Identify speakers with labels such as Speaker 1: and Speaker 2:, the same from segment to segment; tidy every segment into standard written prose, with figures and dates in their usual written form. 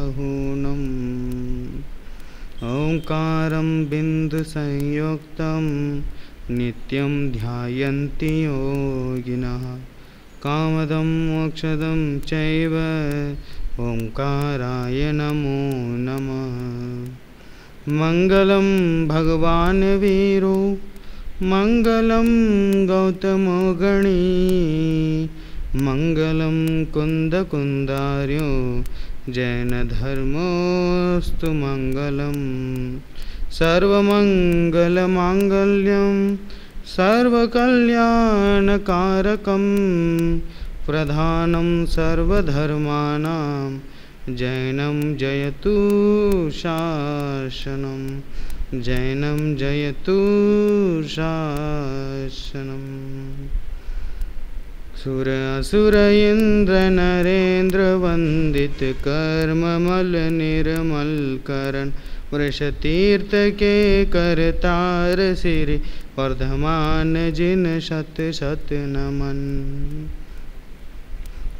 Speaker 1: बाहूनम् ओंकारं बिन्दुसंयुक्तं नित्यं ध्यायन्ति योगिनः कामदं मोक्षदं चैव ओंकाराय नमो नमः। मंगलं भगवान् वीरो मंगलं गौतमो गणी मंगलं कुन्दकुन्दार्यो जैनधर्मोऽस्तु मंगलम्। सर्वमंगलमांगल्यं सर्वकल्याणकारकं प्रधानं सर्वधर्माणां जैनं जयतु शासनं जैनं जयतु शासनम्। सुर असुर इंद्र नरेंद्र वंदित कर्ममल निर्मल करण वृषतीर्थ के करतार सिरि वर्धमान जिन शत शत नमन।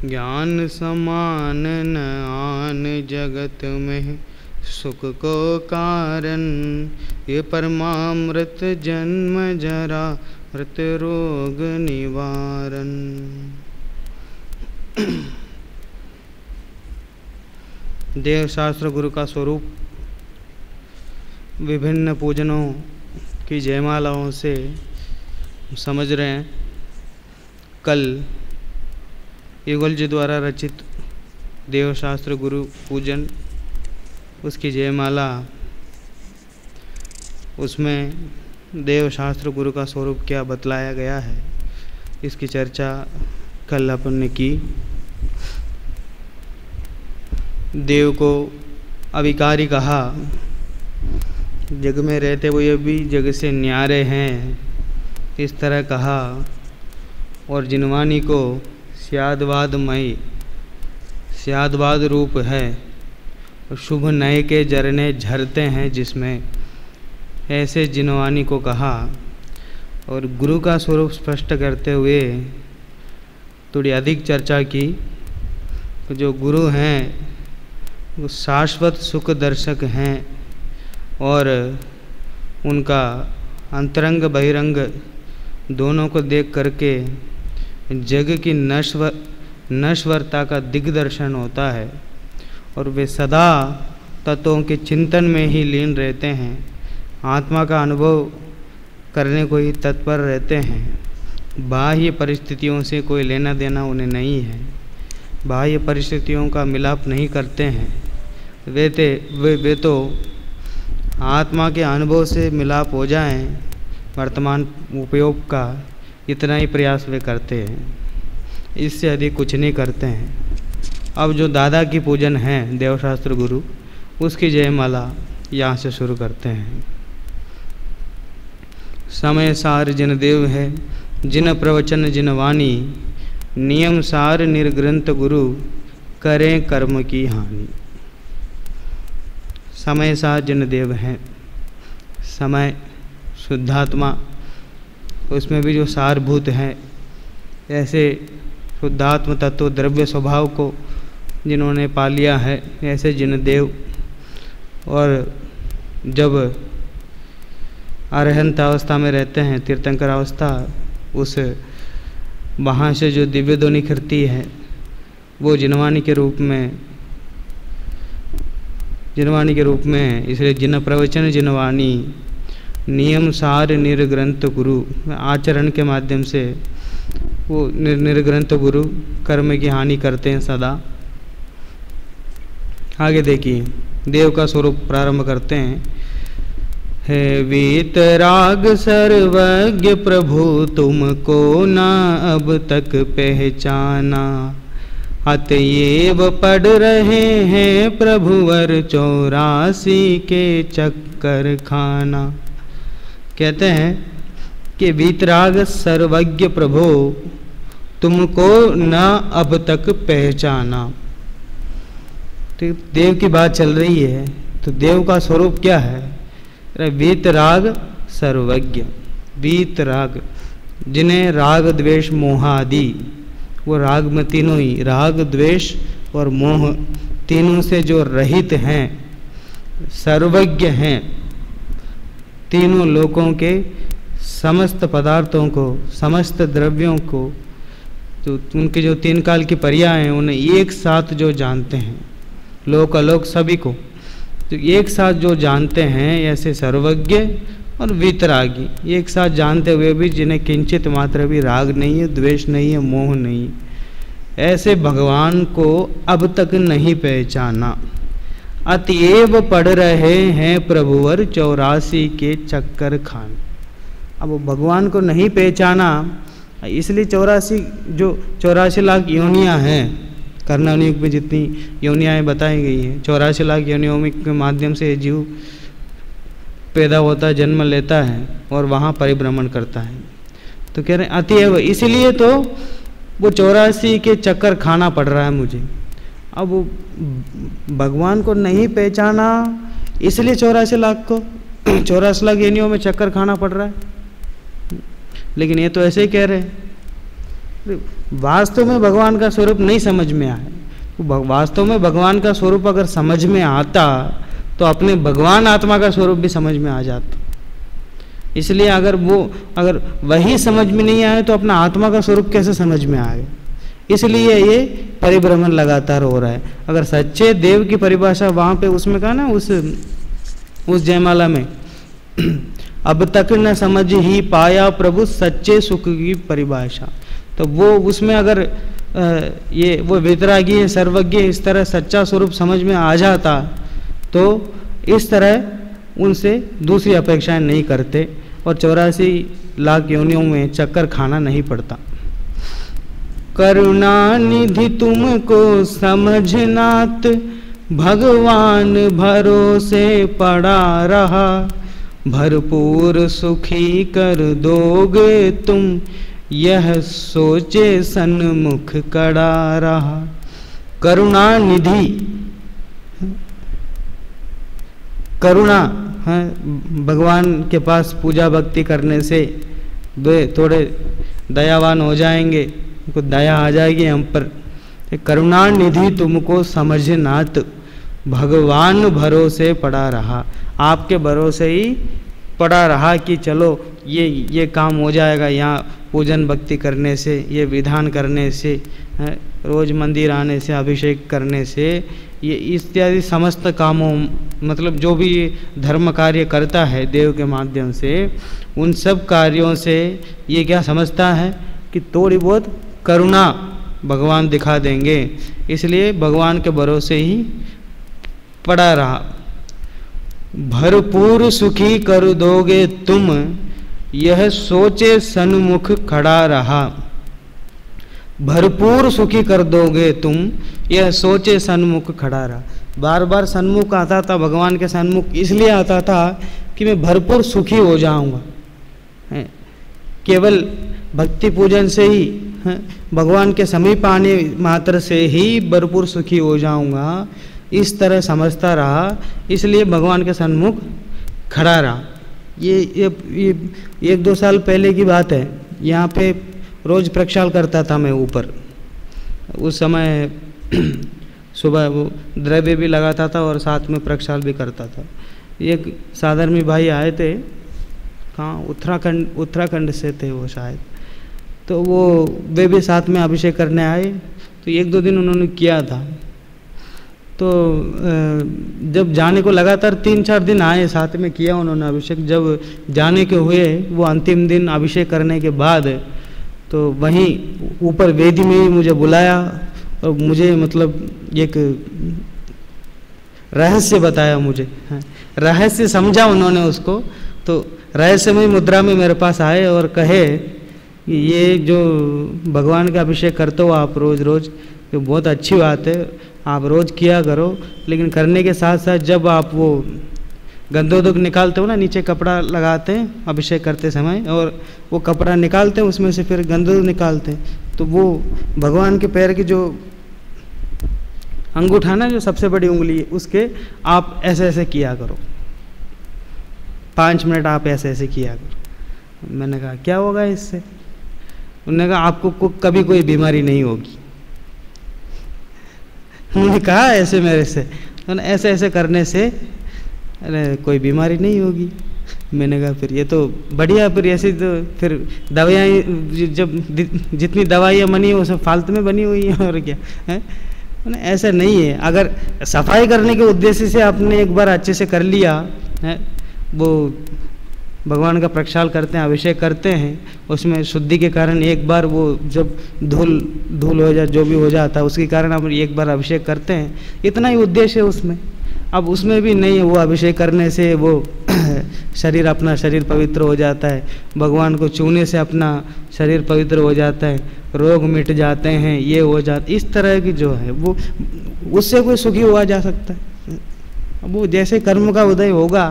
Speaker 1: ज्ञान समान न आन जगत में सुख को कारण ये परमामृत जन्म जरा मृत रोग निवारण। देव शास्त्र गुरु का स्वरूप विभिन्न पूजनों की जयमालाओं से समझ रहे हैं। कल युगल जी द्वारा रचित देव शास्त्र गुरु पूजन उसकी जयमाला, उसमें देव शास्त्र गुरु का स्वरूप क्या बतलाया गया है, इसकी चर्चा कल अपन ने की। देव को अविकारी कहा, जग में रहते हुए भी जग से न्यारे हैं, इस तरह कहा। और जिनवानी को स्यादवादमयी स्यादवाद रूप है, शुभ नए के झरने झरते हैं जिसमें, ऐसे जिनवानी को कहा। और गुरु का स्वरूप स्पष्ट करते हुए थोड़ी अधिक चर्चा की। जो गुरु हैं वो शाश्वत सुख दर्शक हैं और उनका अंतरंग बहिरंग दोनों को देख करके जग की नश्वरता का दिग्दर्शन होता है और वे सदा तत्वों के चिंतन में ही लीन रहते हैं, आत्मा का अनुभव करने को ही तत्पर रहते हैं। बाह्य परिस्थितियों से कोई लेना देना उन्हें नहीं है, बाह्य परिस्थितियों का मिलाप नहीं करते हैं। वे तो आत्मा के अनुभव से मिलाप हो जाएं, वर्तमान उपयोग का इतना ही प्रयास वे करते हैं, इससे अधिक कुछ नहीं करते हैं। अब जो दादा की पूजन है देवशास्त्र गुरु, उसकी जयमाला यहाँ से शुरू करते हैं। समय सार जिन देव है जिन प्रवचन जिन वाणी, नियम सार निर्ग्रंथ गुरु करें कर्म की हानि। समय सार जिन देव हैं, समय शुद्धात्मा, उसमें भी जो सारभूत हैं, ऐसे शुद्धात्म तत्व द्रव्य स्वभाव को जिन्होंने पा लिया है, ऐसे जिन देव। और जब अरहंत अवस्था में रहते हैं, तीर्थंकर अवस्था, उस वहाँ से जो दिव्य ध्वनि निखरती है वो जिनवानी के रूप में, इसलिए जिन प्रवचन जिनवाणी, नियम सार निर्ग्रंथ गुरु, आचरण के माध्यम से वो निर्ग्रंथ गुरु कर्म की हानि करते हैं सदा। आगे देखिए, देव का स्वरूप प्रारंभ करते हैं। है वीतराग सर्वज्ञ प्रभु तुमको ना अब तक पहचाना, अतएव पढ़ रहे हैं प्रभुवर 84 के चक्कर खाना। कहते हैं कि वीतराग सर्वज्ञ प्रभु तुमको न अब तक पहचाना। तो देव की बात चल रही है, तो देव का स्वरूप क्या है? वीतराग सर्वज्ञ, वीतराग जिन्हें राग द्वेष मोह आदि, वो राग में तीनों ही, राग द्वेष और मोह, तीनों से जो रहित हैं, सर्वज्ञ हैं, तीनों लोकों के समस्त पदार्थों को, समस्त द्रव्यों को, तो उनके जो तीन काल की पर्याय हैं उन्हें एक साथ जो जानते हैं, लोक अलोक सभी को तो एक साथ जो जानते हैं, ऐसे सर्वज्ञ और वीतरागी, एक साथ जानते हुए भी जिन्हें किंचित मात्र भी राग नहीं है, द्वेष नहीं है, मोह नहीं है, ऐसे भगवान को अब तक नहीं पहचाना। अतएव पड़ रहे हैं प्रभुवर 84 के चक्कर खान। अब वो भगवान को नहीं पहचाना, इसलिए 84 लाख योनियाँ हैं, कर्णान युग में जितनी योनियाँ बताई गई हैं, 84 लाख योनियों के माध्यम से जीव पैदा होता है, जन्म लेता है और वहाँ परिभ्रमण करता है। तो कह रहे हैं अतएव, इसलिए तो वो 84 के चक्कर खाना पड़ रहा है मुझे। अब वो भगवान को नहीं पहचाना, इसलिए 84 लाख योनियों में चक्कर खाना पड़ रहा है। लेकिन ये तो ऐसे ही कह रहे हैं, वास्तव में भगवान का स्वरूप नहीं समझ में आए। वास्तव में भगवान का स्वरूप अगर समझ में आता तो अपने भगवान आत्मा का स्वरूप भी समझ में आ जाता। इसलिए अगर वही समझ में नहीं आए तो अपना आत्मा का स्वरूप कैसे समझ में आए। इसलिए ये परिभ्रमण लगातार हो रहा है। अगर सच्चे देव की परिभाषा वहाँ पे उसमें कहा ना, उस जयमाला में अब तक न समझ ही पाया प्रभु सच्चे सुख की परिभाषा, तो वो उसमें अगर वो वितरागी है, सर्वज्ञ, इस तरह सच्चा स्वरूप समझ में आ जाता तो इस तरह उनसे दूसरी अपेक्षाएं नहीं करते और 84 लाख योनियों में चक्कर खाना नहीं पड़ता। करुणा निधि तुमको समझनात, भगवान भरोसे पड़ा रहा, भरपूर सुखी कर दोगे तुम, यह सोचे सन्मुख खड़ा रहा। करुणा निधि, करुणा है, भगवान के पास पूजा भक्ति करने से वे थोड़े दयावान हो जाएंगे, उनको दया आ जाएगी हम पर। करुणा निधि तुमको समझनात, भगवान भरोसे पड़ा रहा, आपके भरोसे ही पड़ा रहा कि चलो ये काम हो जाएगा, यहाँ पूजन भक्ति करने से, ये विधान करने से, रोज मंदिर आने से, अभिषेक करने से, ये इत्यादि समस्त कामों, मतलब जो भी धर्म कार्य करता है देव के माध्यम से, उन सब कार्यों से ये क्या समझता है कि थोड़ी बहुत करुणा भगवान दिखा देंगे, इसलिए भगवान के भरोसे ही पड़ा रहा। भरपूर सुखी कर दोगे तुम, यह सोचे सन्मुख खड़ा रहा। भरपूर सुखी कर दोगे तुम, यह सोचे सन्मुख खड़ा रहा। बार बार सन्मुख आता था, भगवान के सन्मुख इसलिए आता था कि मैं भरपूर सुखी हो जाऊंगा। केवल भक्ति पूजन से ही, भगवान के समीप आने मात्र से ही भरपूर सुखी हो जाऊंगा, इस तरह समझता रहा, इसलिए भगवान के सन्मुख खड़ा रहा। ये 1-2 साल पहले की बात है। यहाँ पे रोज प्रक्षाल करता था मैं ऊपर, उस समय सुबह वो द्रव्य भी लगाता था और साथ में प्रक्षाल भी करता था। एक साधर्मी भाई आए थे, कहाँ, उत्तराखंड से थे वो शायद, तो वे भी साथ में अभिषेक करने आए। तो 1-2 दिन उन्होंने किया था, तो जब जाने को लगातार 3-4 दिन आए, साथ में किया उन्होंने अभिषेक। जब जाने के हुए वो अंतिम दिन अभिषेक करने के बाद, तो वहीं ऊपर वेदी में ही मुझे बुलाया और मुझे मतलब एक रहस्य बताया, मुझे रहस्य समझा उन्होंने उसको। तो रहस्यमय मुद्रा में मेरे पास आए और कहे कि ये जो भगवान का अभिषेक करते हो आप रोज़ रोज़, तो बहुत अच्छी बात है, आप रोज़ किया करो, लेकिन करने के साथ साथ जब आप वो गंधोदक निकालते हो ना, नीचे कपड़ा लगाते हैं अभिषेक करते समय, और वो कपड़ा निकालते हैं, उसमें से फिर गंधोदक निकालते हैं, तो वो भगवान के पैर की जो अंगूठा ना, जो सबसे बड़ी उंगली है, उसके आप ऐसे ऐसे किया करो, 5 मिनट आप ऐसे ऐसे किया करो। मैंने कहा क्या होगा इससे? उन्होंने कहा आपको कभी कोई बीमारी नहीं होगी। उन्होंने कहा ऐसे मेरे से, तो ऐसे ऐसे करने से अरे कोई बीमारी नहीं होगी। मैंने कहा फिर ये तो बढ़िया, फिर ऐसे तो फिर दवाइयाँ जब जितनी दवाइयाँ बनी है वो सब फालतू में बनी हुई हैं और क्या है। ऐसा नहीं है, अगर सफाई करने के उद्देश्य से आपने एक बार अच्छे से कर लिया है, वो भगवान का प्रक्षाल करते हैं, अभिषेक करते हैं, उसमें शुद्धि के कारण एक बार वो जब धूल हो जाए, जो भी हो जाता है उसके कारण आप एक बार अभिषेक करते हैं, इतना ही उद्देश्य है उसमें। अब उसमें भी नहीं है, वो अभिषेक करने से वो अपना शरीर पवित्र हो जाता है, भगवान को छूने से अपना शरीर पवित्र हो जाता है, रोग मिट जाते हैं, ये हो जाता, इस तरह की जो है वो उससे कोई सुखी हुआ जा सकता है। अब वो जैसे कर्म का उदय होगा,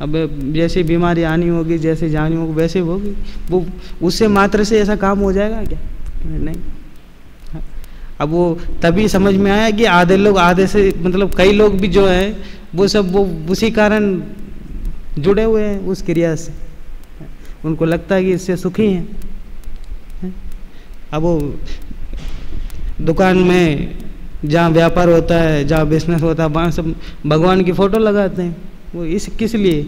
Speaker 1: अब जैसे बीमारी आनी होगी, जैसे जानी होगी वैसे होगी, वो उससे मात्र से ऐसा काम हो जाएगा क्या? नहीं। अब वो तभी समझ में आया कि आधे से मतलब कई लोग भी जो है वो सब वो उसी कारण जुड़े हुए हैं उस क्रिया से, उनको लगता है कि इससे सुखी हैं। अब वो दुकान में जहाँ व्यापार होता है, जहाँ बिजनेस होता है, वहाँ सब भगवान की फ़ोटो लगाते हैं। वो किस लिए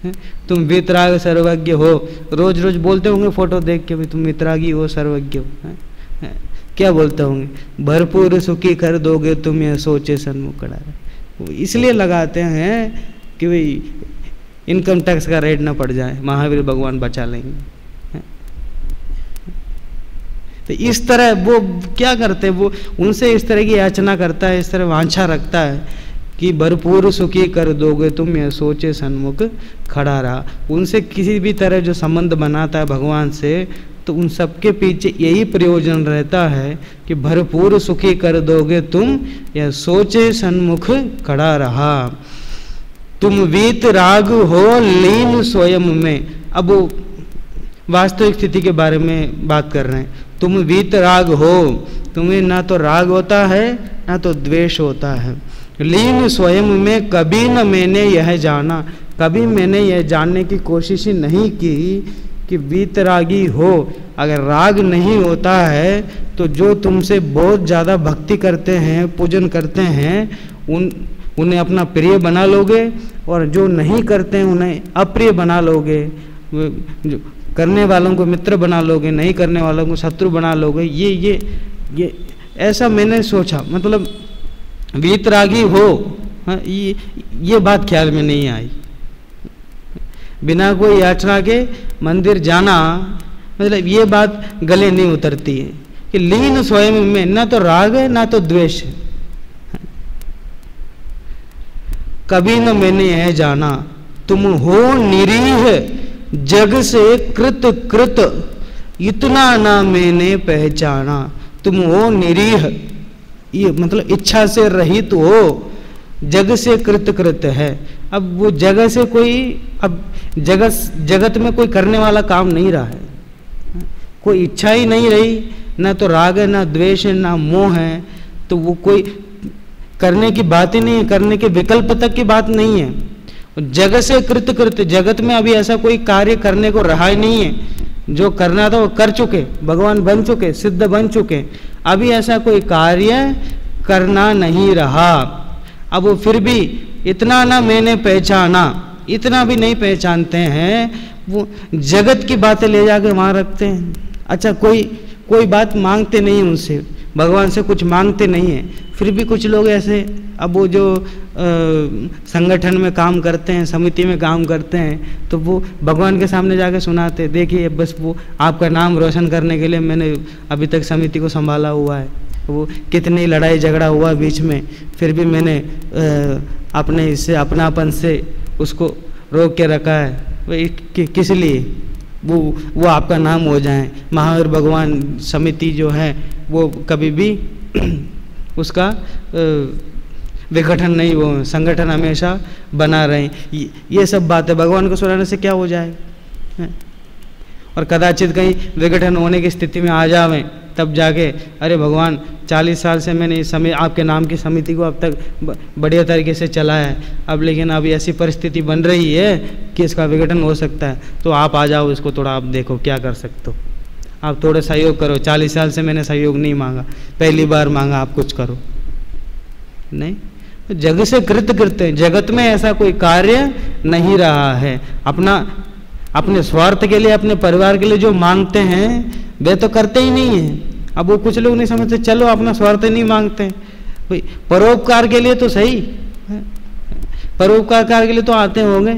Speaker 1: है? तुम वितराग सर्वज्ञ हो, रोज रोज बोलते होंगे फोटो देख के भी तुम वितरागी हो, सर्वज्ञ हो, है? क्या बोलते होंगे? भरपूर सुखी कर दोगे तुम, यह सोचे सन्मुख खड़ा रहे। इसलिए लगाते हैं कि भाई इनकम टैक्स का रेट ना पड़ जाए, महावीर भगवान बचा लेंगे। तो इस तरह वो क्या करते, वो उनसे इस तरह की याचना करता है, इस तरह वांछा रखता है कि भरपूर सुखी कर दोगे तुम, यह सोचे सन्मुख खड़ा रहा। उनसे किसी भी तरह जो संबंध बनाता है भगवान से, तो उन सबके पीछे यही प्रयोजन रहता है कि भरपूर सुखी कर दोगे तुम, यह सोचे सन्मुख खड़ा रहा। तुम वीत राग हो लीन स्वयं में। अब वो वास्तविक स्थिति के बारे में बात कर रहे हैं। तुम वीत राग हो, तुम्हें ना तो राग होता है ना तो द्वेष होता है। लीन स्वयं में कभी न मैंने यह जाना, कभी मैंने यह जानने की कोशिश ही नहीं की कि वीतरागी हो। अगर राग नहीं होता है तो जो तुमसे बहुत ज़्यादा भक्ति करते हैं, पूजन करते हैं, उन्हें अपना प्रिय बना लोगे, और जो नहीं करते हैं उन्हें अप्रिय बना लोगे। जो करने वालों को मित्र बना लोगे, नहीं करने वालों को शत्रु बना लोगे। ये ऐसा मैंने सोचा, मतलब वीतरागी हो, ये बात ख्याल में नहीं आई। बिना कोई याचना के मंदिर जाना, मतलब ये बात गले नहीं उतरती है कि लीन स्वयं में ना तो राग है ना तो द्वेष है। कभी न मैंने यह जाना तुम हो निरीह जग से कृत, इतना ना मैंने पहचाना। तुम हो निरीह, ये मतलब इच्छा से रहित हो, जग से कृत है। अब वो जगह से कोई, अब जगत में कोई करने वाला काम नहीं रहा है, कोई इच्छा ही नहीं रही, ना तो राग है ना द्वेष है ना मोह है, तो वो कोई करने की बात ही नहीं है, करने के विकल्प तक की बात नहीं है। जगत से कृत, जगत में अभी ऐसा कोई कार्य करने को रहा ही नहीं है। जो करना था वो कर चुके, भगवान बन चुके, सिद्ध बन चुके, अभी ऐसा कोई कार्य करना नहीं रहा। अब वो फिर भी इतना ना मैंने पहचाना, इतना भी नहीं पहचानते हैं, वो जगत की बातें ले जाके वहाँ रखते हैं। अच्छा, कोई बात मांगते नहीं उनसे, भगवान से कुछ मांगते नहीं है, फिर भी कुछ लोग ऐसे, अब वो जो संगठन में काम करते हैं, समिति में काम करते हैं, तो वो भगवान के सामने जाके सुनाते, देखिए बस वो आपका नाम रोशन करने के लिए मैंने अभी तक समिति को संभाला हुआ है, वो कितनी लड़ाई झगड़ा हुआ बीच में, फिर भी मैंने अपने इससे अपनापन से उसको रोक के रखा है। वो किस लिए? वो आपका नाम हो जाए। महावीर भगवान समिति जो है वो कभी भी उसका विघटन नहीं, वो संगठन हमेशा बना रहे। ये सब बातें भगवान को सुनाने से क्या हो जाए, और कदाचित कहीं विघटन होने की स्थिति में आ जावें, तब जाके अरे भगवान 40 साल से मैंने इस समय आपके नाम की समिति को अब तक बढ़िया तरीके से चलाया है, अब लेकिन अभी ऐसी परिस्थिति बन रही है कि इसका विघटन हो सकता है, तो आप आ जाओ, इसको थोड़ा आप देखो क्या कर सकते हो, आप थोड़ा सहयोग करो। 40 साल से मैंने सहयोग नहीं मांगा, पहली बार मांगा, आप कुछ करो। नहीं, जग से कृत कृत है, जगत में ऐसा कोई कार्य नहीं रहा है। अपने स्वार्थ के लिए, अपने परिवार के लिए जो मांगते हैं वे तो करते ही नहीं है। अब वो कुछ लोग नहीं समझते, चलो अपना स्वार्थ नहीं मांगते हैं, भाई परोपकार के लिए तो सही, परोपकार के लिए तो आते होंगे।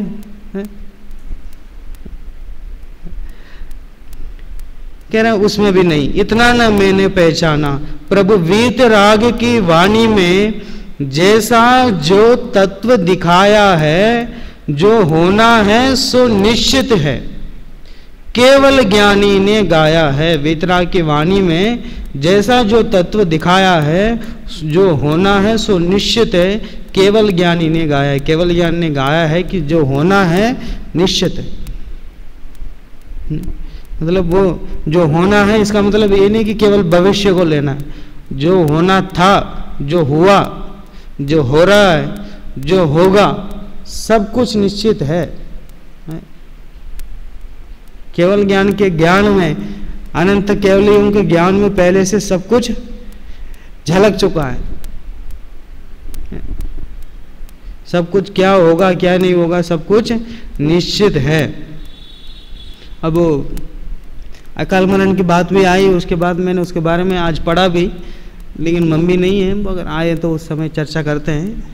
Speaker 1: कह रहे हैं उसमें भी नहीं, इतना न मैंने पहचाना प्रभु वीतराग की वाणी में, जैसा जो तत्व दिखाया है, जो होना है सो निश्चित है, केवल ज्ञानी ने गाया है। वीतराग की वाणी में जैसा जो तत्व दिखाया है, जो होना है सो निश्चित है, केवल ज्ञानी ने गाया है। केवल ज्ञानी ने गाया है कि जो होना है निश्चित है। मतलब वो जो होना है, इसका मतलब ये नहीं कि केवल भविष्य को लेना है, जो होना था, जो हुआ, जो हो रहा है, जो होगा, सब कुछ निश्चित है। केवल ज्ञान के ज्ञान में, अनंत केवलियों के ज्ञान में पहले से सब कुछ झलक चुका है। सब कुछ क्या होगा क्या नहीं होगा सब कुछ निश्चित है। अब अकाल मरण की बात भी आई, उसके बाद मैंने उसके बारे में आज पढ़ा भी, लेकिन मम्मी नहीं है, अगर आए तो उस समय चर्चा करते हैं।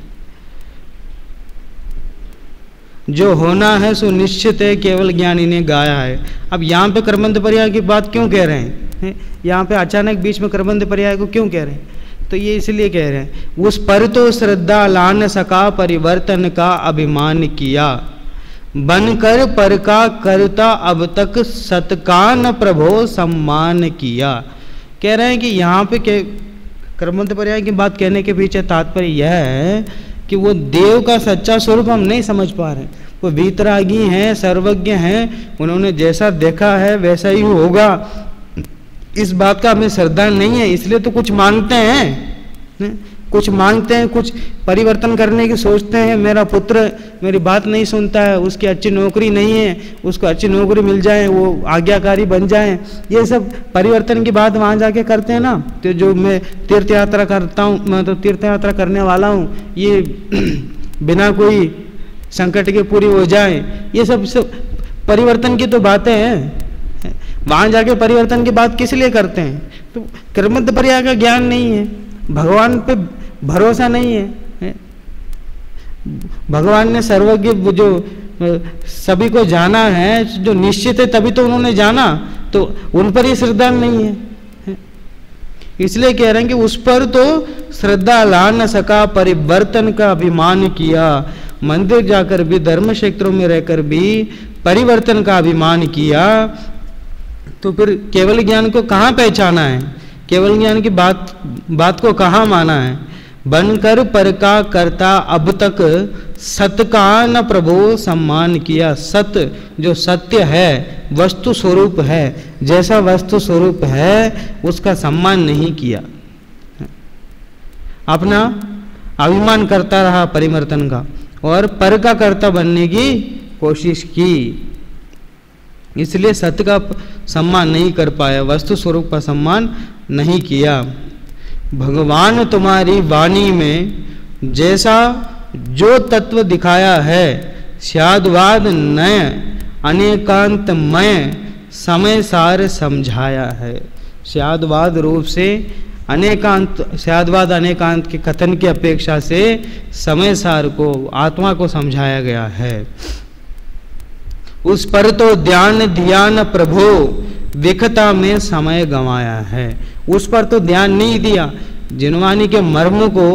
Speaker 1: जो होना है सो निश्चित है, केवल ज्ञानी ने गाया है। अब यहाँ पे कर्मंध पर्याय की बात क्यों कह रहे हैं? यहाँ पे अचानक बीच में कर्मंध पर्याय को क्यों कह रहे हैं? तो ये इसलिए कह रहे हैं, उस पर तो श्रद्धा ला न सका, परिवर्तन का अभिमान किया, बनकर पर का करता अब तक सतका न प्रभो सम्मान किया। कह रहे हैं कि यहाँ पे कर्मंध पर्याय की बात कहने के पीछे तात्पर्य यह है कि वो देव का सच्चा स्वरूप हम नहीं समझ पा रहे। वो वीतरागी हैं, सर्वज्ञ हैं, उन्होंने जैसा देखा है वैसा ही होगा, इस बात का हमें श्रद्धा नहीं है, इसलिए तो कुछ मांगते हैं, कुछ मांगते हैं, कुछ परिवर्तन करने की सोचते हैं। मेरा पुत्र मेरी बात नहीं सुनता है, उसकी अच्छी नौकरी नहीं है, उसको अच्छी नौकरी मिल जाए, वो आज्ञाकारी बन जाए, ये सब परिवर्तन की बात वहाँ जाके करते हैं ना। तो जो मैं तीर्थ यात्रा करता हूँ, मैं तो तीर्थ यात्रा करने वाला हूँ, ये बिना कोई संकट के पूरी हो जाए, ये सब परिवर्तन की तो बातें हैं। वहाँ जाके परिवर्तन की बात किस लिए करते हैं? तो कर्मंध पर्याय का ज्ञान नहीं है, भगवान पे भरोसा नहीं है। भगवान ने सर्वज्ञ जो सभी को जाना है, जो निश्चित है, तभी तो उन्होंने जाना, तो उन पर ही श्रद्धा नहीं है। इसलिए कह रहे हैं कि उस पर तो श्रद्धा ला न सका, परिवर्तन का अभिमान किया। मंदिर जाकर भी, धर्म क्षेत्रों में रहकर भी परिवर्तन का अभिमान किया, तो फिर केवल ज्ञान को कहाँ पहचाना है? केवल ज्ञान की बात को कहाँ माना है? बनकर पर का करता अब तक सत का न प्रभो सम्मान किया। सत जो सत्य है, वस्तु स्वरूप है, जैसा वस्तु स्वरूप है उसका सम्मान नहीं किया, अपना अभिमान करता रहा परिवर्तन का, और पर का कर्ता बनने की कोशिश की, इसलिए सत्य का सम्मान नहीं कर पाया, वस्तु स्वरूप का सम्मान नहीं किया। भगवान तुम्हारी वाणी में जैसा जो तत्व दिखाया है, स्याद्वाद नय अनेकांतमय समय सार समझाया है। स्याद्वाद रूप से अनेकांत, स्याद्वाद अनेकांत के कथन की अपेक्षा से समय सार को, आत्मा को समझाया गया है। उस पर तो ध्यान ध्यान प्रभु विखता में समय गंवाया है। उस पर तो ध्यान नहीं दिया, जिनवानी के मर्म को,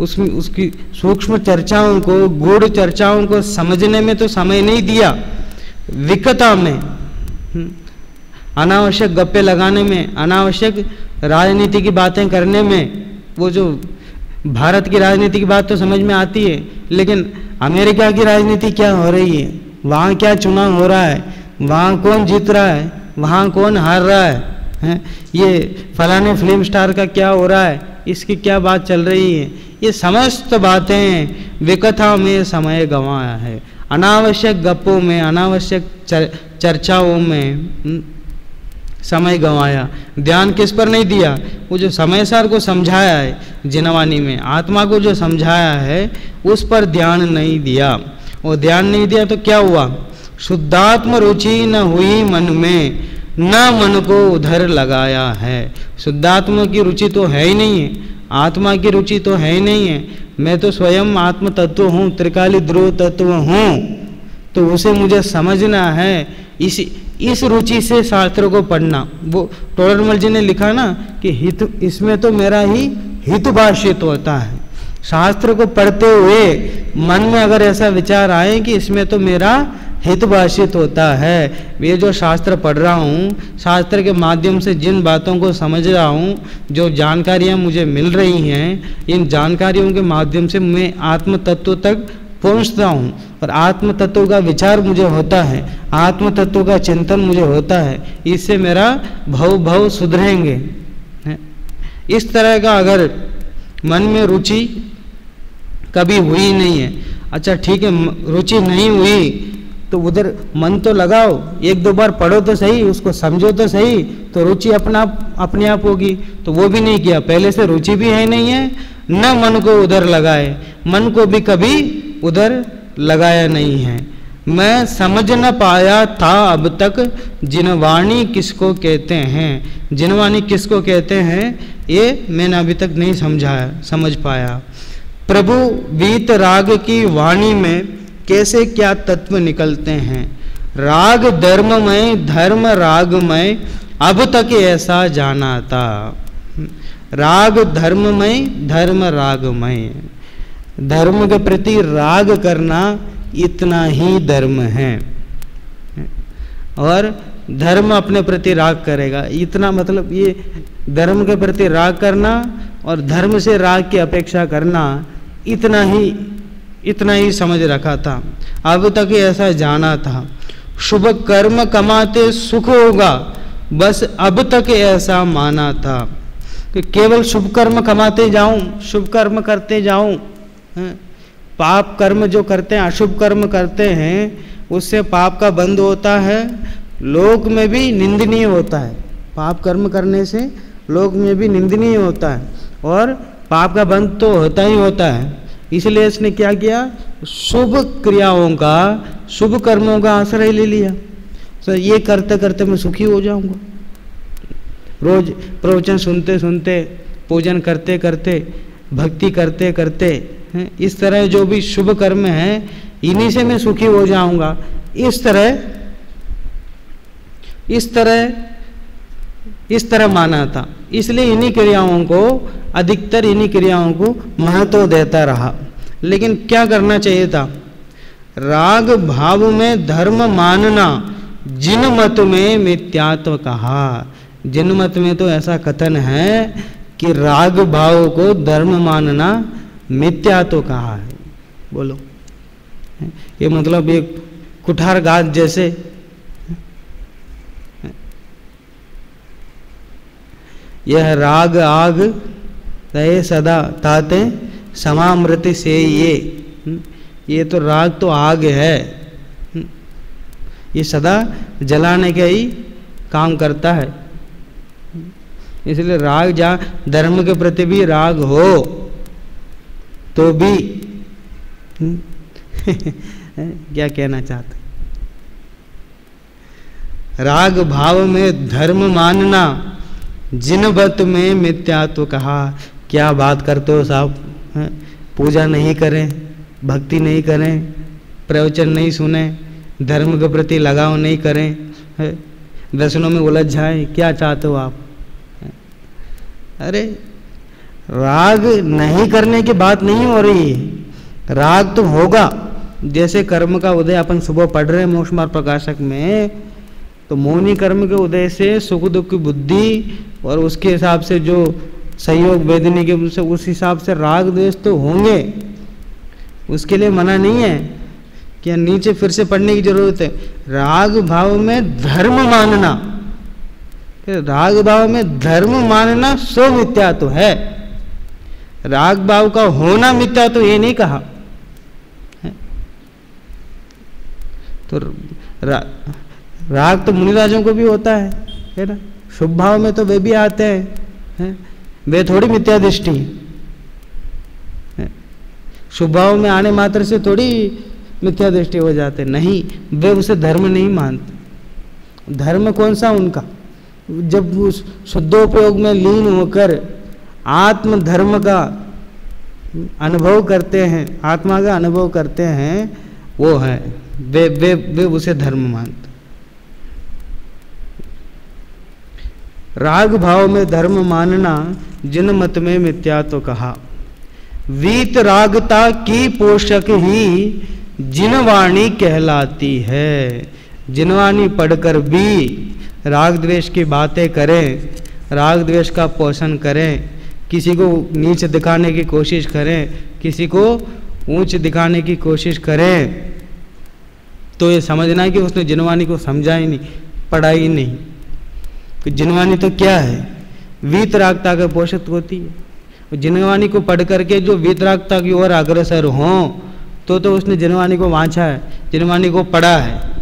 Speaker 1: उसकी सूक्ष्म चर्चाओं को, गूढ़ चर्चाओं को समझने में तो समय नहीं दिया। विखता में, अनावश्यक गप्पे लगाने में, अनावश्यक राजनीति की बातें करने में, वो जो भारत की राजनीति की बात तो समझ में आती है, लेकिन अमेरिका की राजनीति क्या हो रही है, वहाँ क्या चुनाव हो रहा है, वहाँ कौन जीत रहा है, वहाँ कौन हार रहा है, ये फलाने फिल्म स्टार का क्या हो रहा है, इसकी क्या बात चल रही है, ये समस्त बातें विकथा में समय गंवाया है। अनावश्यक गप्पों में, अनावश्यक चर्चाओं में समय गंवाया। ध्यान किस पर नहीं दिया? वो जो समय सार को समझाया है जिनवानी में, आत्मा को जो समझाया है उस पर ध्यान नहीं दिया। और ध्यान नहीं दिया तो क्या हुआ? शुद्धात्म रुचि न हुई मन में, न मन को उधर लगाया है। शुद्धात्मा की रुचि तो है ही नहीं है, आत्मा की रुचि तो है ही नहीं है। मैं तो स्वयं आत्म तत्व हूँ, त्रिकाली ध्रुव तत्व हूँ, तो उसे मुझे समझना है। इस रुचि से शास्त्र को पढ़ना। वो टोडरमल जी ने लिखा ना कि हित, इसमें तो मेरा ही हित भाषित होता है। शास्त्र को पढ़ते हुए मन में अगर ऐसा विचार आए कि इसमें तो मेरा हित भाषित होता है, ये जो शास्त्र पढ़ रहा हूँ, शास्त्र के माध्यम से जिन बातों को समझ रहा हूँ, जो जानकारियाँ मुझे मिल रही हैं, इन जानकारियों के माध्यम से मैं आत्म तत्व तक पहुँचता हूँ और आत्म तत्व का विचार मुझे होता है, आत्म तत्व का चिंतन मुझे होता है। इससे मेरा भव सुधरेंगे। इस तरह का अगर मन में रुचि कभी हुई नहीं है, अच्छा ठीक है, रुचि नहीं हुई तो उधर मन तो लगाओ, एक दो बार पढ़ो तो सही, उसको समझो तो सही, तो रुचि अपने आप होगी। तो वो भी नहीं किया, पहले से रुचि भी है नहीं है, न मन को उधर लगाए, मन को भी कभी उधर लगाया नहीं है। मैं समझ न पाया था अब तक जिनवाणी किसको कहते हैं। जिनवाणी किसको कहते हैं ये मैंने अभी तक नहीं समझ पाया। प्रभु वीत राग की वाणी में कैसे क्या तत्व निकलते हैं। राग धर्ममय, धर्म रागमय, अब तक ऐसा जाना था। राग धर्ममय, धर्म रागमय। धर्म के प्रति राग करना इतना ही धर्म है, और धर्म अपने प्रति राग करेगा, इतना मतलब ये धर्म के प्रति राग करना और धर्म से राग की अपेक्षा करना, इतना ही समझ रखा था, अब तक ऐसा जाना था। शुभ कर्म कमाते सुख होगा, बस अब तक ऐसा माना था कि केवल शुभ कर्म कमाते जाऊं, शुभ कर्म करते जाऊं। पाप कर्म जो करते हैं, अशुभ कर्म करते हैं, उससे पाप का बंध होता है, लोक में भी निंदनीय होता है। पाप कर्म करने से लोक में भी निंदनीय होता है और पाप का बंध तो होता ही होता है। इसलिए इसने क्या किया, शुभ क्रियाओं का, शुभ कर्मों का आश्रय ले लिया। तो ये करते करते मैं सुखी हो जाऊंगा। रोज प्रवचन सुनते सुनते, पूजन करते करते, भक्ति करते करते, इस तरह जो भी शुभ कर्म है इन्हीं से मैं सुखी हो जाऊंगा। इस तरह माना था। इसलिए इन्हीं क्रियाओं को, अधिकतर इन्हीं क्रियाओं को महत्व देता रहा। लेकिन क्या करना चाहिए था, राग भाव में धर्म मानना, जिन मत में मिथ्यात्व कहा। जिन मत में तो ऐसा कथन है कि राग भाव को धर्म मानना मिथ्यात्व कहा है। बोलो, ये मतलब एक कुठार गाज जैसे, यह राग आग रहे सदा ताते समामृति से। ये तो राग तो आग है, ये सदा जलाने का ही काम करता है। इसलिए राग, जहाँ धर्म के प्रति भी राग हो तो भी क्या कहना चाहते, राग भाव में धर्म मानना, जिन बत में मिथ्यात्व कहा। क्या बात करते हो साहब, पूजा नहीं करें, भक्ति नहीं करें, प्रवचन नहीं सुने, धर्म के प्रति लगाव नहीं करें, दर्शनों में उलझ जाए, क्या चाहते हो आप। अरे राग नहीं करने की बात नहीं हो रही है, राग तो होगा। जैसे कर्म का उदय अपन सुबह पढ़ रहे हैं मोक्ष मार्ग प्रकाशक में, तो मौनी कर्म के उदय से सुख दुख की बुद्धि और उसके हिसाब से जो सहयोग वेदनी के, उस हिसाब से राग द्वेष तो होंगे। उसके लिए मना नहीं है कि नीचे फिर से पढ़ने की जरूरत है। राग भाव में धर्म मानना, राग भाव में धर्म मानना सो मिथ्या तो है। राग भाव का होना मिथ्या तो ये नहीं कहा। तो राग तो मुनिराजों को भी होता है ना। शुभ भाव में तो वे भी आते हैं, वे थोड़ी मिथ्या दृष्टि है। शुभ भाव में आने मात्र से थोड़ी मिथ्या दृष्टि हो जाते, नहीं, वे उसे धर्म नहीं मानते। धर्म कौन सा उनका, जब उस शुद्धोपयोग में लीन होकर आत्म धर्म का अनुभव करते हैं, आत्मा का अनुभव करते हैं, वो है वे उसे धर्म मानते। राग भाव में धर्म मानना जिन मत में मिथ्या तो कहा, वीत रागता की पोषक ही जिनवाणी कहलाती है। जिनवाणी पढ़कर भी राग द्वेष की बातें करें, राग द्वेष का पोषण करें, किसी को नीच दिखाने की कोशिश करें, किसी को ऊंच दिखाने की कोशिश करें, तो ये समझना है कि उसने जिनवाणी को समझा ही नहीं, पढ़ा ही नहीं। कि जिनवाणी तो क्या है, वीतरागता का पोषक होती है। जिनवाणी को पढ़ करके जो वीतरागता की ओर अग्रसर हों, तो उसने जिनवाणी को वांछा है, जिनवाणी को पढ़ा है।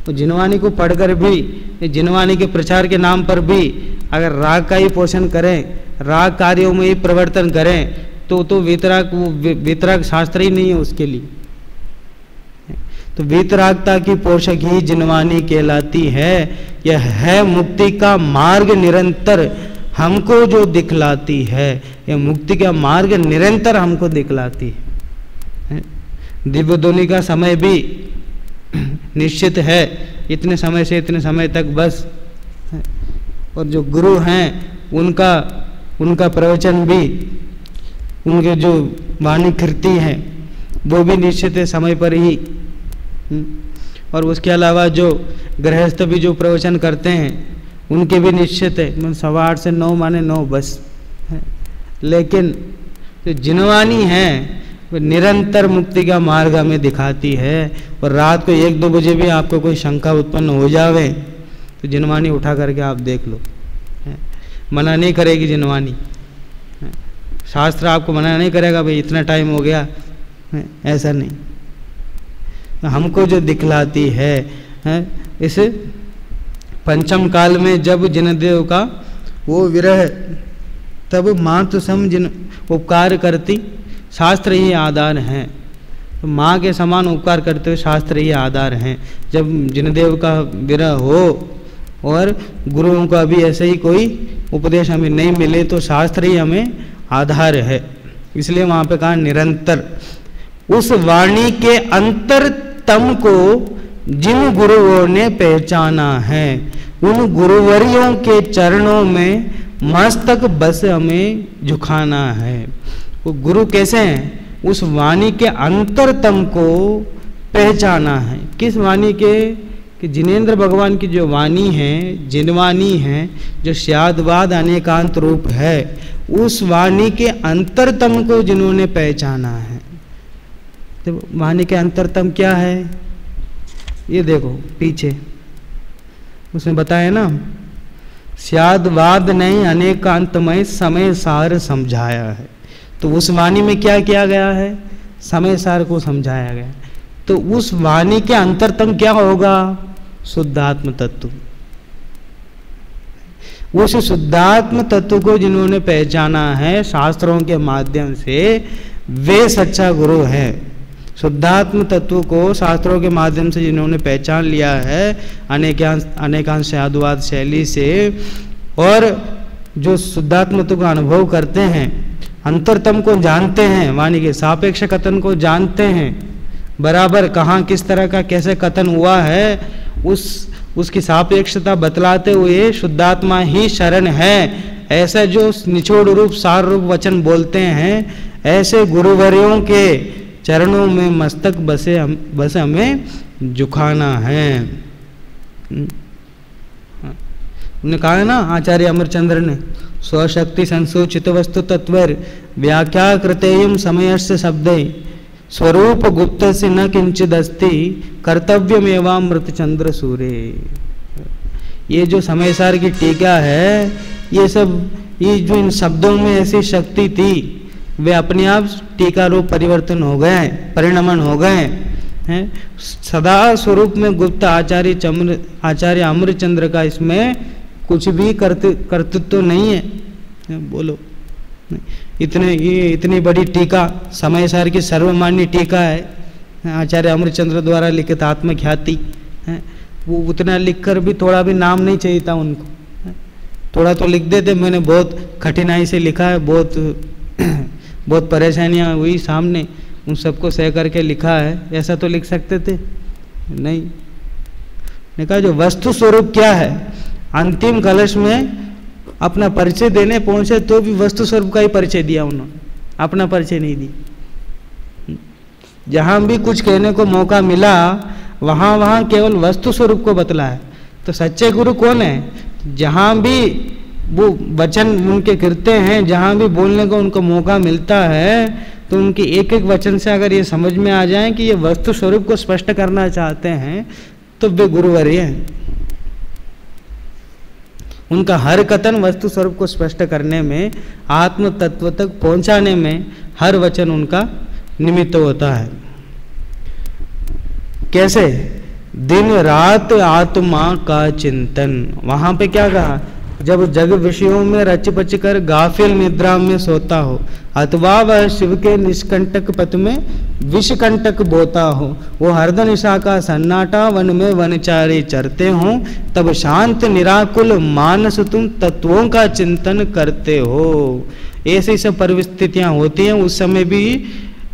Speaker 1: तो जिनवाणी को पढ़कर भी, जिनवाणी के प्रचार के नाम पर भी अगर राग का ही पोषण करें, राग कार्यों में ही प्रवर्तन करें, तो वीतराग शास्त्र ही नहीं है उसके लिए। तो वीतरागता की पोषक ही जिनवाणी कहलाती है। यह है मुक्ति का मार्ग निरंतर हमको जो दिखलाती है, यह मुक्ति का मार्ग निरंतर हमको दिखलाती है। दिव्य ध्वनि का समय भी निश्चित है, इतने समय से इतने समय तक बस। और जो गुरु हैं उनका प्रवचन भी, उनके जो वाणी कृति है वो भी निश्चित है समय पर ही। और उसके अलावा जो गृहस्थ भी जो प्रवचन करते हैं उनके भी निश्चित है, 8:15 से 9 माने 9 बस है। लेकिन जो जिनवाणी है वो निरंतर मुक्ति का मार्ग हमें दिखाती है। और रात को 1-2 बजे भी आपको कोई शंका उत्पन्न हो जावे तो जिनवाणी उठा करके आप देख लो, मना नहीं करेगी जिनवाणी। शास्त्र आपको मना नहीं करेगा भाई इतना टाइम हो गया, ऐसा नहीं। हमको जो दिखलाती है इस पंचम काल में जब जिनदेव का वो विरह, तब मातु सम जिन उपकार करती, शास्त्र ही आधार हैं। तो माँ के समान उपकार करते हुए शास्त्र ही आधार हैं। जब जिनदेव का विरह हो और गुरुओं का भी ऐसे ही कोई उपदेश हमें नहीं मिले तो शास्त्र ही हमें आधार है। इसलिए वहाँ पे कहा निरंतर। उस वाणी के अंतरतम को जिन गुरुओं ने पहचाना है, उन गुरुवरियों के चरणों में मस्तक बस हमें झुकाना है। वो गुरु कैसे हैं? उस वाणी के अंतरतम को पहचाना है। किस वाणी के? कि जिनेंद्र भगवान की जो वाणी है, जिनवाणी है, जो स्याद्वाद अनेकांत रूप है, उस वाणी के अंतरतम को जिन्होंने पहचाना है। तो वाणी के अंतरतम क्या है? ये देखो पीछे उसने बताया ना, स्याद्वाद नहीं अनेकांतमय समय सार समझाया है। तो उस वाणी में क्या किया गया है? समय सार को समझाया गया। तो उस वाणी के अंतरतम क्या होगा? शुद्धात्म तत्व। उस शुद्धात्म तत्व को जिन्होंने पहचाना है शास्त्रों के माध्यम से, वे सच्चा गुरु है। शुद्धात्म तत्व को शास्त्रों के माध्यम से जिन्होंने पहचान लिया है अनेकांश साधुवाद शैली से, और जो शुद्धात्म तत्व का अनुभव करते हैं, अंतरतम को जानते हैं, वाणी के सापेक्ष कथन को जानते हैं, बराबर कहाँ किस तरह का कैसे कथन हुआ है, उसकी सापेक्षता बतलाते हुए शुद्धात्मा ही शरण है, ऐसा जो निचोड़ रूप सार रूप वचन बोलते हैं, ऐसे गुरुवर्यों के चरणों में मस्तक बस हमें झुकाना है। उन्होंने कहा है ना आचार्य अमरचंद्र ने, स्वशक्ति संसूचित वस्तु तत्वर व्याख्या कृतेयम समयस्य शब्दे स्वरूप गुप्त से न किंचिद अस्ति कर्तव्यमेवामृत चंद्र सूर्य। ये जो समय सार की टीका है, ये सब ये जो इन शब्दों में ऐसी शक्ति थी, वे अपने आप टीका रूप परिवर्तन हो गए, परिणमन हो गए हैं। सदा स्वरूप में गुप्त आचार्य अमरचंद्र का इसमें कुछ भी कर्तृत्व नहीं है। बोलो इतनी बड़ी टीका, समय सार की सर्वमान्य टीका है आचार्य अमृतचंद्र द्वारा लिखित आत्मख्याति है, वो उतना लिखकर भी थोड़ा भी नाम नहीं चाहिए था उनको। थोड़ा तो लिख देते, मैंने बहुत कठिनाई से लिखा है, बहुत परेशानियां हुई सामने, उन सबको सह करके लिखा है, ऐसा तो लिख सकते थे नहीं। ने कहा जो वस्तु स्वरूप क्या है, अंतिम कलश में अपना परिचय देने पहुंचे तो भी वस्तु स्वरूप का ही परिचय दिया उन्होंने, अपना परिचय नहीं दिया। जहां भी कुछ कहने को मौका मिला वहां केवल वस्तु स्वरूप को बतलाया। तो सच्चे गुरु कौन है? जहां भी वो वचन उनके करते हैं, जहां भी बोलने को उनको मौका मिलता है तो उनके एक एक वचन से अगर ये समझ में आ जाए कि ये वस्तु स्वरूप को स्पष्ट करना चाहते हैं तो वे गुरुवर्य हैं। उनका हर कथन वस्तु स्वरूप को स्पष्ट करने में, आत्म तत्व तक पहुंचाने में हर वचन उनका निमित्त होता है। कैसे? दिन रात आत्मा का चिंतन। वहां पे क्या कहा? जब जग विषयों में रच पच कर गाफिल निद्रा में सोता हो, अथवा वह शिव के निष्कंटक पथ में विषकंटक बोता हो, वो हरद निशा का सन्नाटा वन में वनचारी चरते हो, तब शांत निराकुल मानस तुम तत्वों का चिंतन करते हो। ऐसी सब परिस्थितियां होती हैं, उस समय भी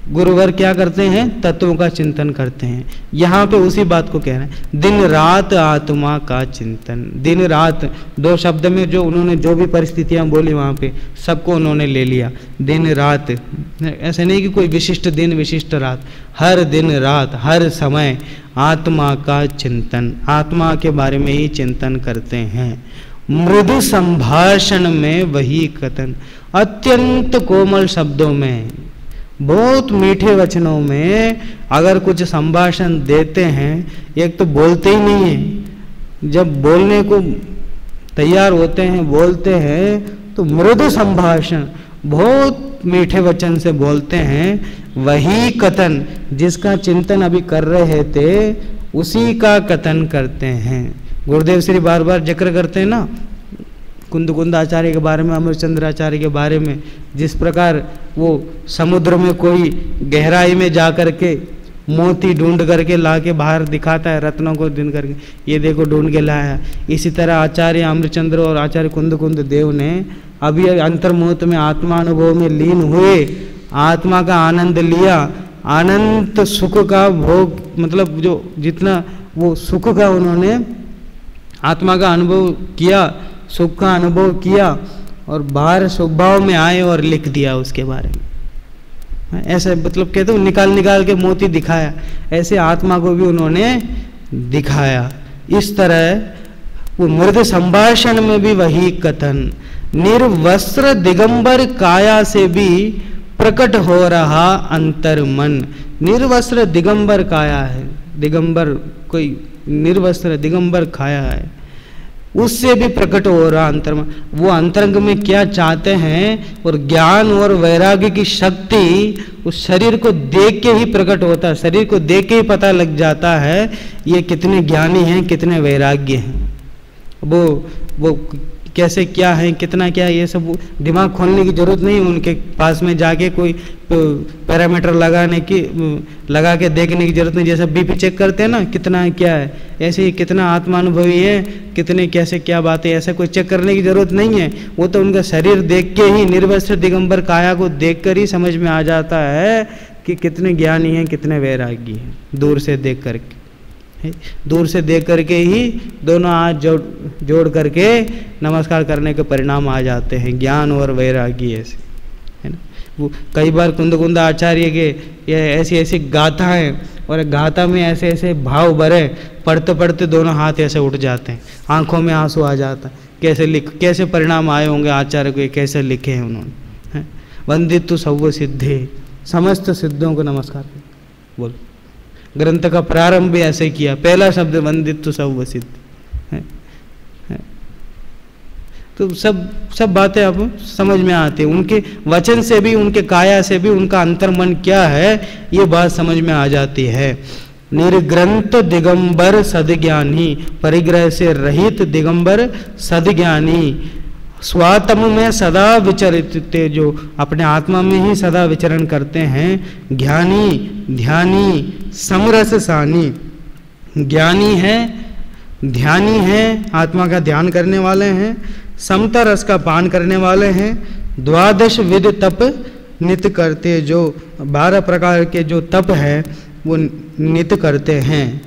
Speaker 1: गुरुवर क्या करते हैं? तत्वों का चिंतन करते हैं। यहाँ पे उसी बात को कह रहे हैं, दिन रात आत्मा का चिंतन। दिन रात दो शब्द में जो उन्होंने जो भी परिस्थितियां बोली वहाँ पे सबको उन्होंने ले लिया। दिन रात, ऐसे नहीं कि कोई विशिष्ट दिन विशिष्ट रात, हर दिन रात हर समय आत्मा का चिंतन, आत्मा के बारे में ही चिंतन करते हैं। मृदु संभाषण में वही कथन, अत्यंत कोमल शब्दों में, बहुत मीठे वचनों में अगर कुछ संभाषण देते हैं, एक तो बोलते ही नहीं है, जब बोलने को तैयार होते हैं बोलते हैं तो मृदु संभाषण, बहुत मीठे वचन से बोलते हैं। वही कथन जिसका चिंतन अभी कर रहे थे उसी का कथन करते हैं। गुरुदेव श्री बार बार जिक्र करते हैं ना कुंद आचार्य के बारे में, अमृतचंद्र आचार्य के बारे में, जिस प्रकार वो समुद्र में कोई गहराई में जा करके मोती ढूंढ करके ला के बाहर दिखाता है, रत्नों को ढूंढ करके, ये देखो ढूंढ के लाया। इसी तरह आचार्य अमृतचंद्र और आचार्य कुंद देव ने अभी अंतर्मुहूर्त में आत्मानुभव में लीन हुए, आत्मा का आनंद लिया, अनंत सुख का भोग, मतलब जो जितना वो सुख का उन्होंने आत्मा का अनुभव किया, सुख का अनुभव किया और बाहर स्वभाव में आए और लिख दिया उसके बारे में। ऐसे मतलब कहते हो निकाल के मोती दिखाया, ऐसे आत्मा को भी उन्होंने दिखाया। इस तरह वो मृद संभाषण में भी वही कथन, निर्वस्त्र दिगंबर काया से भी प्रकट हो रहा अंतर मन। निर्वस्त्र दिगंबर काया है, दिगंबर कोई निर्वस्त्र दिगंबर खाया है, उससे भी प्रकट हो रहा अंतर्मन। वो अंतरंग में क्या चाहते हैं और ज्ञान और वैराग्य की शक्ति उस शरीर को देख के ही प्रकट होता है, शरीर को देख के ही पता लग जाता है ये कितने ज्ञानी हैं, कितने वैराग्य हैं, वो कैसे क्या है, कितना क्या है, ये सब दिमाग खोलने की जरूरत नहीं। उनके पास में जाके कोई पैरामीटर लगा के देखने की जरूरत नहीं। जैसे बीपी चेक करते हैं ना, कितना है क्या है, ऐसे ही कितना आत्मानुभवी है, कितने कैसे क्या बातें, ऐसा कोई चेक करने की जरूरत नहीं है। वो तो उनका शरीर देख के ही, निर्वस्त्र दिगंबर काया को देख कर ही समझ में आ जाता है कि कितने ज्ञानी हैं, कितने वैरागी हैं, दूर से देख करके। दूर से देख करके ही दोनों हाथ जोड़ करके नमस्कार करने के परिणाम आ जाते हैं, ज्ञान और वैरागी ऐसे, है ना। वो कई बार कुंद आचार्य के ये ऐसी गाथाएं, और गाथा में ऐसे ऐसे भाव भरे, पढ़ते पढ़ते दोनों हाथ ऐसे उठ जाते हैं, आंखों में आंसू आ जाता है। कैसे परिणाम आए होंगे आचार्य को, कैसे लिखे हैं उन्होंने। वंदितु सर्व सिद्धे, समस्त सिद्धों को नमस्कार बोल। ग्रंथ का प्रारंभ भी ऐसे किया, पहला शब्द वंदितु सर्व सिद्ध है। तो सब बातें अब समझ में आती है, उनके वचन से भी, उनके काया से भी उनका अंतर्मन क्या है ये बात समझ में आ जाती है। निर्ग्रंथ दिगंबर सदज्ञानी, परिग्रह से रहित दिगंबर सदज्ञानी, स्वात्म में सदा विचरित, जो अपने आत्मा में ही सदा विचरण करते हैं, ज्ञानी ध्यानी समरस सानी, ज्ञानी है ध्यानी है, आत्मा का ध्यान करने वाले हैं, समता रस का पान करने वाले हैं, द्वादश विध तप नित्य करते, जो 12 प्रकार के जो तप है वो नित्य करते हैं,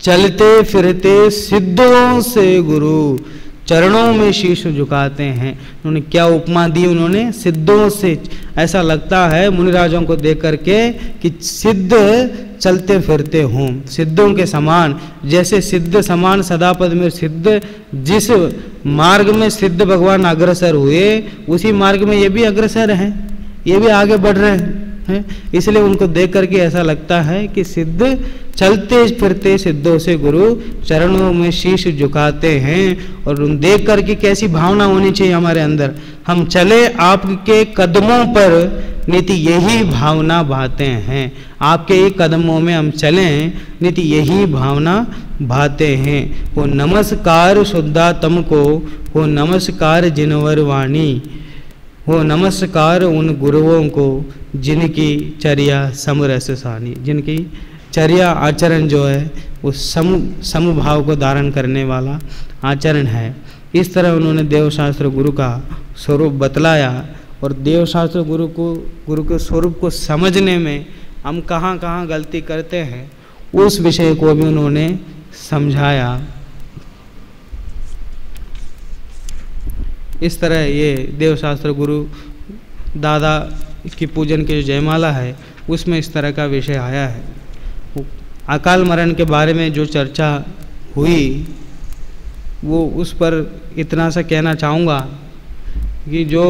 Speaker 1: चलते फिरते सिद्धों से गुरु चरणों में शीश झुकाते हैं। उन्होंने क्या उपमा दी, उन्होंने सिद्धों से, ऐसा लगता है मुनिराजों को देख करके कि सिद्ध चलते फिरते हों, सिद्धों के समान, जैसे सिद्ध समान सदापद में सिद्ध, जिस मार्ग में सिद्ध भगवान अग्रसर हुए उसी मार्ग में ये भी अग्रसर हैं, ये भी आगे बढ़ रहे हैं। इसलिए उनको देख करके ऐसा लगता है कि सिद्ध चलते फिरते सिद्धों से गुरु चरणों में शीश झुकाते हैं। और उन देख करके कैसी भावना होनी चाहिए हमारे अंदर, हम चले आपके कदमों पर नीति यही भावना भाते हैं, आपके ही कदमों में हम चलें नीति यही भावना भाते हैं। वो नमस्कार शुद्धात्म को, वो नमस्कार जिनवर वाणी, वो नमस्कार उन गुरुओं को जिनकी चर्या समरस सानी, जिनकी चर्या आचरण जो है वो समभाव को धारण करने वाला आचरण है। इस तरह उन्होंने देवशास्त्र गुरु का स्वरूप बतलाया। और देवशास्त्र गुरु के स्वरूप को समझने में हम कहाँ कहाँ गलती करते हैं उस विषय को भी उन्होंने समझाया। इस तरह ये देवशास्त्र गुरु दादा की पूजन की जो जयमाला है उसमें इस तरह का विषय आया है। अकाल मरण के बारे में जो चर्चा हुई वो उस पर इतना सा कहना चाहूँगा कि जो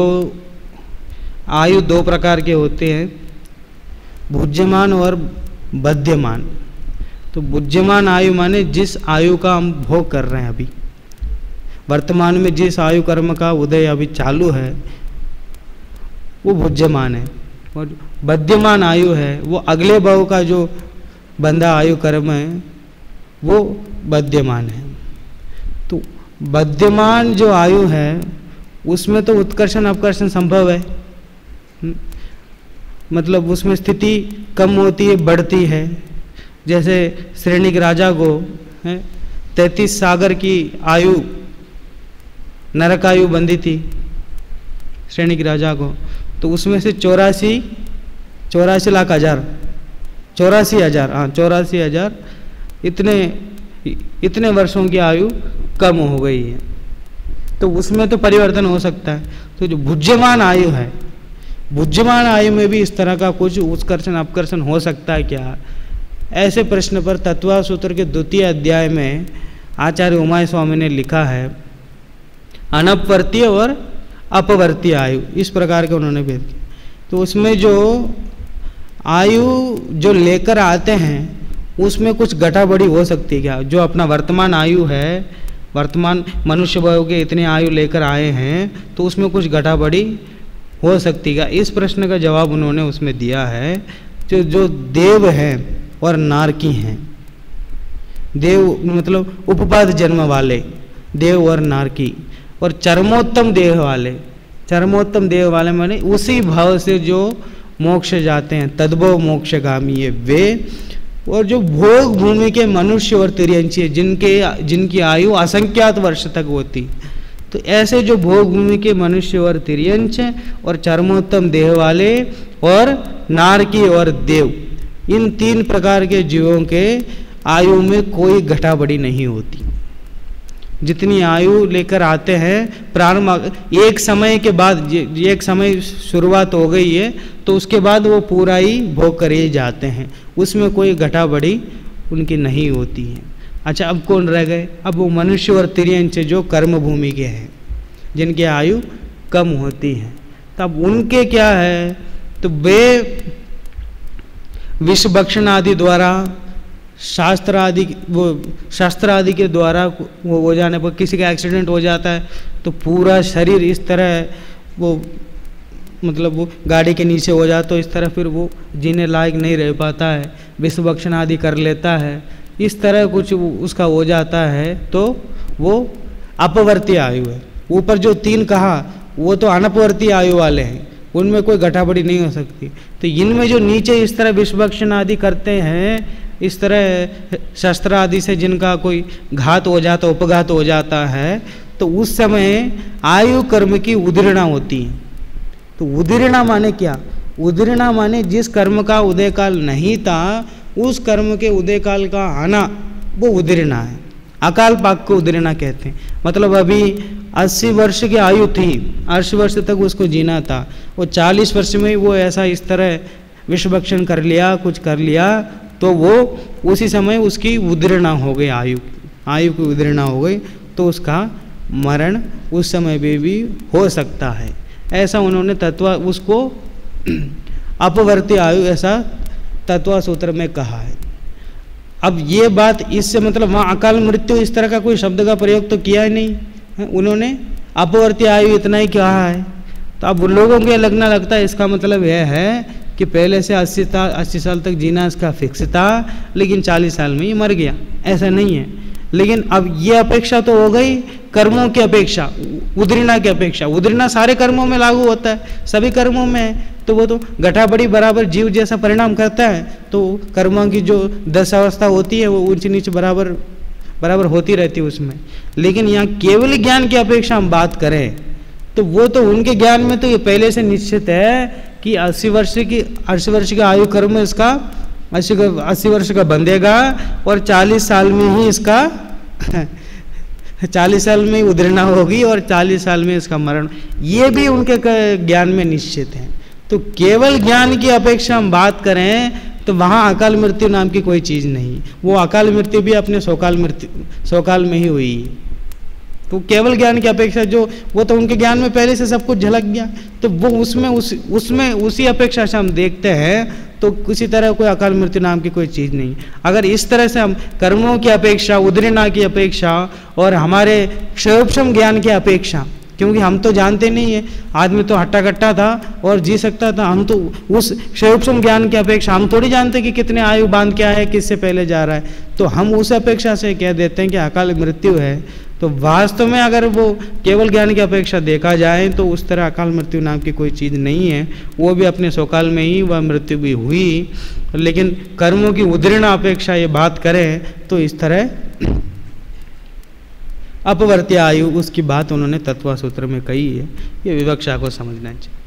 Speaker 1: आयु 2 प्रकार के होते हैं, भुज्यमान और बध्यमान। तो बुद्धिमान आयु माने जिस आयु का हम भोग कर रहे हैं, अभी वर्तमान में जिस आयु कर्म का उदय अभी चालू है वो बुद्धिमान है। और बध्यमान आयु है वो अगले भाव का जो बंधा आयु कर्म है वो बध्यमान है। तो बध्यमान जो आयु है उसमें तो उत्कर्षण अपकर्षण संभव है, मतलब उसमें स्थिति कम होती है बढ़ती है। जैसे श्रेणिक राजा को 33 सागर की आयु नरक आयु बंधी थी श्रेणिक राजा को, तो उसमें से 84 लाख हजार 84 हजार इतने वर्षों की आयु कम हो गई है। तो उसमें तो परिवर्तन हो सकता है। तो जो बुद्धिमान आयु है, बुद्धिमान आयु में भी इस तरह का कुछ उत्कर्षण अपकर्षण हो सकता है क्या? ऐसे प्रश्न पर तत्व सूत्र के 2 अध्याय में आचार्य उमाय स्वामी ने लिखा है अनपवर्तीय और अपवर्तीय आयु, इस प्रकार के उन्होंने भेद किया। तो उसमें जो आयु जो लेकर आते हैं उसमें कुछ घटा बढ़ी हो सकती है क्या? जो अपना वर्तमान आयु है, वर्तमान मनुष्य भाव के इतने आयु लेकर आए हैं तो उसमें कुछ घटा बढ़ी हो सकती है। इस प्रश्न का जवाब उन्होंने उसमें दिया है जो देव हैं और नारकी हैं, देव मतलब उपपाद जन्म वाले देव और नारकी, और चरमोत्तम देह वाले, चरमोत्तम देह वाले माने उसी भाव से जो मोक्ष जाते हैं, तद्भव मोक्षगामी है वे। और जो भोग भूमि के मनुष्य और तिर्यंची है जिनकी आयु असंख्यात वर्ष तक होती, तो ऐसे जो भोग भूमि के मनुष्य और तिर्यंच और चरमोत्तम देह वाले और नारकी और देव, इन 3 प्रकार के जीवों के आयु में कोई घटा बढ़ी नहीं होती। जितनी आयु लेकर आते हैं प्रारंभ, एक समय के बाद, एक समय शुरुआत हो गई है तो उसके बाद वो पूरा ही भोग कर ही जाते हैं, उसमें कोई घटा बढ़ी उनकी नहीं होती है। अच्छा, अब कौन रह गए? अब वो मनुष्य और तिर्यंच जो कर्म भूमि के हैं, जिनकी आयु कम होती है, तब उनके क्या है? तो वे विष भक्षण आदि द्वारा, शास्त्र आदि के द्वारा वो हो जाने पर, किसी का एक्सीडेंट हो जाता है तो पूरा शरीर इस तरह वो मतलब वो गाड़ी के नीचे हो जाता, तो इस तरह फिर वो जीने लायक नहीं रह पाता है, विषभक्षण आदि कर लेता है, इस तरह कुछ उसका हो जाता है, तो वो अपवर्ती आयु है। ऊपर जो 3 कहा वो तो अनपवर्ती आयु वाले हैं, उनमें कोई घटाबड़ी नहीं हो सकती। तो इनमें जो नीचे इस तरह विषभक्षण आदि करते हैं, इस तरह शस्त्र आदि से जिनका कोई घात हो जाता, उपघात हो जाता है, तो उस समय आयु कर्म की उदीर्णा होती है। तो उदीर्णा माने क्या? उदीर्णा माने जिस कर्म का उदय काल नहीं था, उस कर्म के उदय काल का आना, वो उदीर्णा है। अकाल पाक को उदीर्णा कहते हैं। मतलब अभी 80 वर्ष की आयु थी, 80 वर्ष तक उसको जीना था, वो 40 वर्ष में ही वो ऐसा इस तरह विषभक्षण कर लिया, कुछ कर लिया, तो वो उसी समय उसकी उदीर्णा हो गई, आयु की उदीर्णा हो गई, तो उसका मरण उस समय भी हो सकता है। ऐसा उन्होंने तत्व उसको अपवर्ती आयु ऐसा तत्व सूत्र में कहा है। अब ये बात इससे मतलब वहाँ अकाल मृत्यु इस तरह का कोई शब्द का प्रयोग तो किया ही नहीं है, उन्होंने अपवर्ती आयु इतना ही कहा है। तो अब उन लोगों को लगना लगता है इसका मतलब यह है कि पहले से 80 साल तक जीना इसका फिक्स था, लेकिन 40 साल में ही मर गया। ऐसा नहीं है। लेकिन अब ये अपेक्षा तो हो गई कर्मों की अपेक्षा, उदीर्णा की अपेक्षा। उदीर्णा सारे कर्मों में लागू होता है, सभी कर्मों में है, तो वो तो घटाबड़ी बराबर जीव जैसा परिणाम करता है। तो कर्मों की जो 10 अवस्था होती है वो ऊंच नीच बराबर होती रहती है उसमें। लेकिन यहाँ केवल ज्ञान की अपेक्षा हम बात करें तो वो तो उनके ज्ञान में तो ये पहले से निश्चित है कि 80 वर्ष की आयु कर्म इसका 80 वर्ष का बंधेगा और 40 साल में ही इसका 40 साल में उदीर्णा होगी और 40 साल में इसका मरण, ये भी उनके ज्ञान में निश्चित है। तो केवल ज्ञान की अपेक्षा हम बात करें तो वहाँ अकाल मृत्यु नाम की कोई चीज़ नहीं। वो अकाल मृत्यु भी अपने स्वकाल में ही हुई। तो केवल ज्ञान की अपेक्षा जो वो तो उनके ज्ञान में पहले से सब कुछ झलक गया, तो वो उसमें उसी अपेक्षा से हम देखते हैं, तो किसी तरह कोई अकाल मृत्यु नाम की कोई चीज़ नहीं। अगर इस तरह से हम कर्मों की अपेक्षा, उदीर्णा की अपेक्षा और हमारे क्षयोपशम ज्ञान की अपेक्षा, क्योंकि हम तो जानते नहीं है, आदमी तो हट्टा कट्टा था और जी सकता था, हम तो उस क्षयोपशम ज्ञान की अपेक्षा हम थोड़ी जानते कि कितने आयु बांध क्या है, किससे पहले जा रहा है, तो हम उस अपेक्षा से कह देते हैं कि अकाल मृत्यु है। तो वास्तव में अगर वो केवल ज्ञान की अपेक्षा देखा जाए तो उस तरह अकाल मृत्यु नाम की कोई चीज़ नहीं है। वो भी अपने स्वकाल में ही वह मृत्यु भी हुई, लेकिन कर्मों की उदीर्णा अपेक्षा ये बात करें तो इस तरह अपवर्ती आयु उसकी बात उन्होंने तत्व सूत्र में कही है। ये विवक्षा को समझना चाहिए।